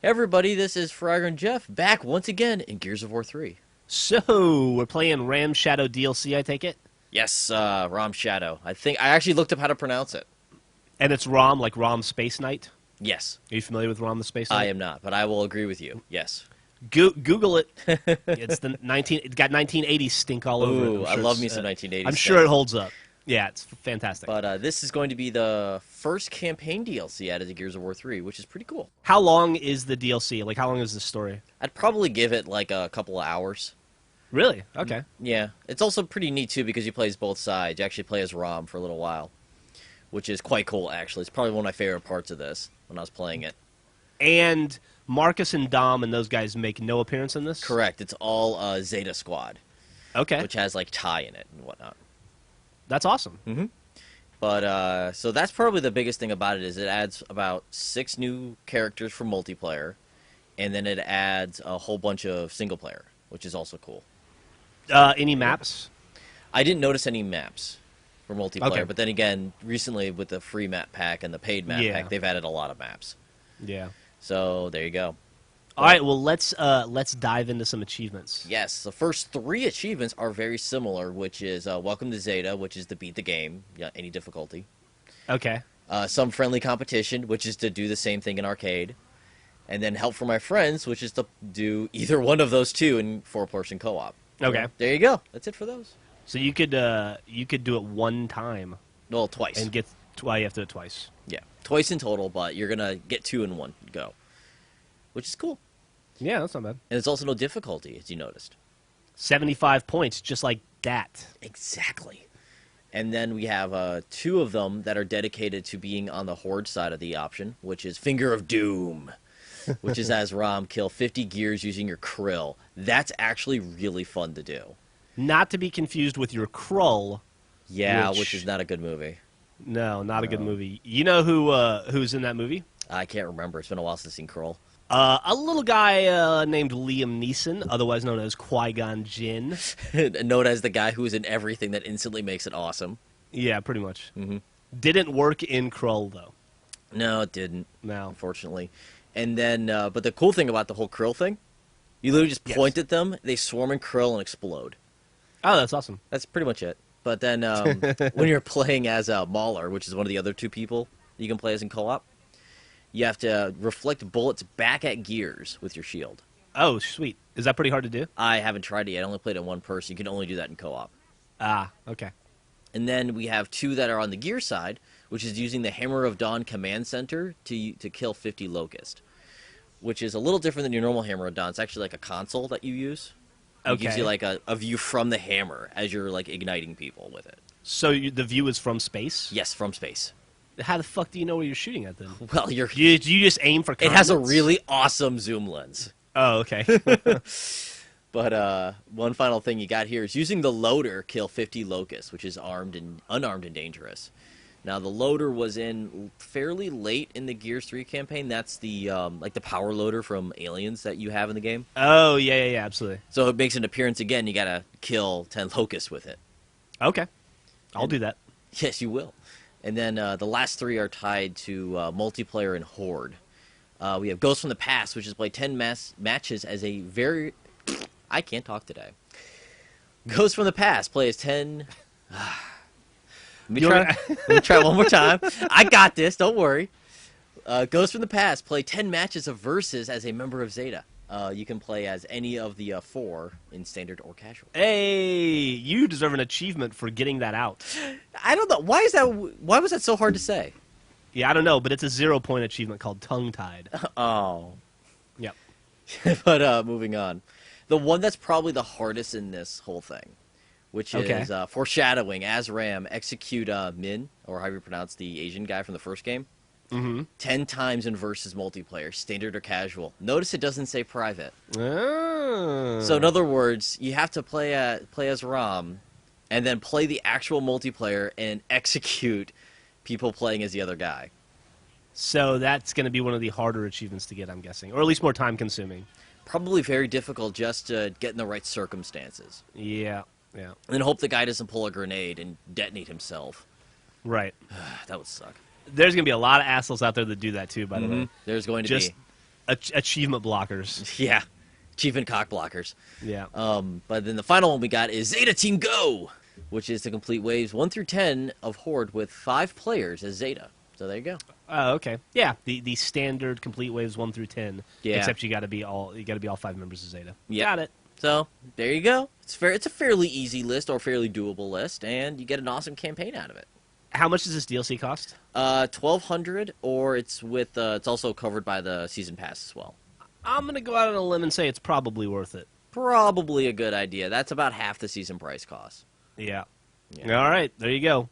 everybody, this is Frogger and Jeff back once again in Gears of War 3. So, we're playing Raam Shadow DLC, I take it? Yes, Raam Shadow. I actually looked up how to pronounce it. And it's Raam, like Raam Space Knight? Yes. Are you familiar with Raam the Space Knight? I am not, but I will agree with you. Yes. Google it. It's got 1980s stink all over it. Ooh, I love me some 1980s I'm stuff. sure it holds up. Yeah, it's fantastic. But this is going to be the first campaign DLC added to Gears of War 3, which is pretty cool. How long is the DLC? Like, how long is the story? I'd probably give it like a couple of hours. Really? Okay. Yeah. It's also pretty neat, too, because you play as both sides. You actually play as Raam for a little while, which is quite cool, actually. It's probably one of my favorite parts of this when I was playing it. And Marcus and Dom and those guys make no appearance in this? Correct. It's all Zeta Squad. Okay. Which has, like, Ty in it and whatnot. That's awesome. Mm-hmm. But, so that's probably the biggest thing about it is it adds about 6 new characters for multiplayer, and then it adds a whole bunch of single player, which is also cool. Any maps? I didn't notice any maps for multiplayer, Okay. but then again, recently with the free map pack and the paid map pack, they've added a lot of maps. Yeah. So there you go. All right, well, let's dive into some achievements. Yes, the first 3 achievements are very similar, which is Welcome to Zeta, which is to beat the game, any difficulty. Okay. Some friendly competition, which is to do the same thing in arcade. And then Help from My Friends, which is to do either one of those 2 in 4-person co-op. Okay. So, there you go. That's it for those. So you could do it one time. Well, twice. And get you have to do it twice. Yeah, twice in total, but you're going to get 2 in one go, which is cool. Yeah, that's not bad. And it's also no difficulty, as you noticed. 75 points, just like that. Exactly. And then we have 2 of them that are dedicated to being on the Horde side of the option, which is Finger of Doom, which is as Raam, kill 50 gears using your krill. That's actually really fun to do. Not to be confused with your Krull. Yeah, which is not a good movie. No, not a good movie. You know who's in that movie? I can't remember. It's been a while since I've seen Krull. A little guy named Liam Neeson, otherwise known as Qui-Gon Jinn. Known as the guy who is in everything that instantly makes it awesome. Yeah, pretty much. Mm-hmm. Didn't work in Krull, though. No, it didn't. No. Unfortunately. And then, but the cool thing about the whole krill thing, you literally just point at them, they swarm in krill and explode. Oh, that's awesome. That's pretty much it. But then when you're playing as Mauler, which is one of the other 2 people you can play as in co-op, you have to reflect bullets back at gears with your shield. Oh, sweet. Is that pretty hard to do? I haven't tried it yet. I only played it one person. You can only do that in co-op. Ah, okay. And then we have 2 that are on the gear side, which is using the Hammer of Dawn command center to kill 50 Locust, which is a little different than your normal Hammer of Dawn. It's actually like a console that you use. It gives you like a view from the hammer as you're like igniting people with it. So the view is from space? Yes, from space. How the fuck do you know where you're shooting at then? Well, Do you just aim for it has a comets? really awesome zoom lens. Oh, okay. But one final thing you got here is using the loader kill 50 Locusts, which is unarmed and dangerous. Now the loader was in fairly late in the Gears 3 campaign. That's the like the power loader from Aliens that you have in the game. Oh, yeah, absolutely. So it makes an appearance again. You gotta kill 10 Locusts with it. Okay. I'll do that. Yes, you will. And then the last 3 are tied to multiplayer and Horde. We have Ghost from the Past, which is play 10 matches as a very... I can't talk today. Ghost from the Past, play as 10... Let me try one more time. I got this, don't worry. Ghost from the Past, play 10 matches of Versus as a member of Zeta. You can play as any of the 4 in standard or casual. Hey, you deserve an achievement for getting that out. I don't know. Why was that so hard to say? Yeah, I don't know, but it's a 0-point achievement called Tongue-Tied. Oh. Yep. But moving on. The one that's probably the hardest in this whole thing, which is foreshadowing as Raam, execute Min, or however you pronounce the Asian guy from the first game, 10 times in versus multiplayer, standard or casual. Notice it doesn't say private. Oh. So in other words, you have to play as Raam, and then play the actual multiplayer and execute people playing as the other guy. So that's going to be one of the harder achievements to get, I'm guessing. Or at least more time-consuming. Probably very difficult just to get in the right circumstances. Yeah. And hope the guy doesn't pull a grenade and detonate himself. Right. That would suck. There's going to be a lot of assholes out there that do that, too, by the way. There's going to be. Achievement blockers. Yeah, achievement cock blockers. Yeah. But then the final one we got is Zeta Team Go, which is to complete waves 1 through 10 of Horde with 5 players as Zeta. So there you go. Oh, okay. Yeah, the standard complete waves 1 through 10. Yeah. Except you got to be all 5 members of Zeta. Yep. Got it. So there you go. It's a fairly easy list or fairly doable list, and you get an awesome campaign out of it. How much does this DLC cost? 1,200, or it's with it's also covered by the season pass as well. I'm gonna go out on a limb and say it's probably worth it. Probably a good idea. That's about half the season price cost. Yeah. Yeah. All right, there you go.